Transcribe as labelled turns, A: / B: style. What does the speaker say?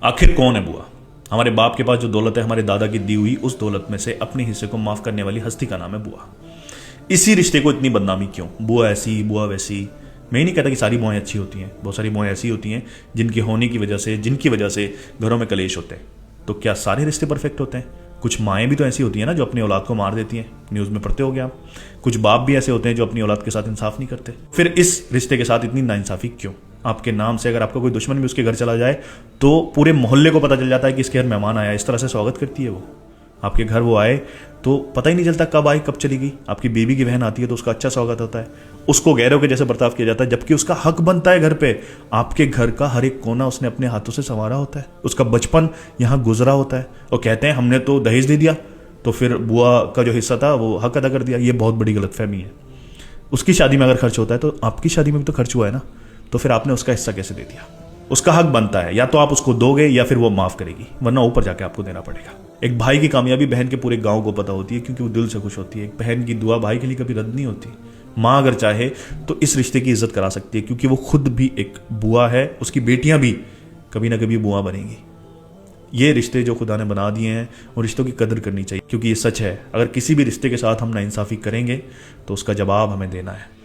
A: आखिर कौन है बुआ? हमारे बाप के पास जो दौलत है, हमारे दादा की दी हुई उस दौलत में से अपने हिस्से को माफ करने वाली हस्ती का नाम है बुआ। इसी रिश्ते को इतनी बदनामी क्यों? बुआ ऐसी, बुआ वैसी। मैं ही नहीं कहता कि सारी बुआएं अच्छी होती हैं, बहुत सारी बुआएं ऐसी होती हैं जिनकी होने की वजह से, जिनकी वजह से घरों में कलेश होते हैं। तो क्या सारे रिश्ते परफेक्ट होते हैं? कुछ माएँ भी तो ऐसी होती हैं ना जो अपनी औलाद को मार देती हैं, न्यूज़ में पढ़ते हो गया आप। कुछ बाप भी ऐसे होते हैं जो अपनी औलाद के साथ इंसाफ नहीं करते। फिर इस रिश्ते के साथ इतनी नाइंसाफी क्यों? आपके नाम से अगर आपका कोई दुश्मन भी उसके घर चला जाए तो पूरे मोहल्ले को पता चल जाता है कि इसके घर मेहमान आया, इस तरह से स्वागत करती है वो। आपके घर वो आए तो पता ही नहीं चलता कब आई कब चली गई। आपकी बीवी की बहन आती है तो उसका अच्छा स्वागत होता है, उसको गैरों के जैसे बर्ताव किया जाता है, जबकि उसका हक बनता है घर पे। आपके घर का हर एक कोना उसने अपने हाथों से संवारा होता है, उसका बचपन यहाँ गुजरा होता है। और कहते हैं हमने तो दहेज दे दिया तो फिर बुआ का जो हिस्सा था वो हक अदा कर दिया। ये बहुत बड़ी गलतफहमी है। उसकी शादी में अगर खर्च होता है तो आपकी शादी में भी तो खर्च हुआ है ना, तो फिर आपने उसका हिस्सा कैसे दे दिया? उसका हक बनता है, या तो आप उसको दोगे या फिर वो माफ करेगी, वरना ऊपर जाके आपको देना पड़ेगा। एक भाई की कामयाबी बहन के पूरे गांव को पता होती है क्योंकि वो दिल से खुश होती है। एक बहन की दुआ भाई के लिए कभी रद्द नहीं होती। माँ अगर चाहे तो इस रिश्ते की इज्जत करा सकती है क्योंकि वो खुद भी एक बुआ है, उसकी बेटियां भी कभी ना कभी बुआ बनेंगी। ये रिश्ते जो खुदा ने बना दिए हैं उन रिश्तों की कदर करनी चाहिए क्योंकि ये सच है, अगर किसी भी रिश्ते के साथ हम नाइंसाफ़ी करेंगे तो उसका जवाब हमें देना है।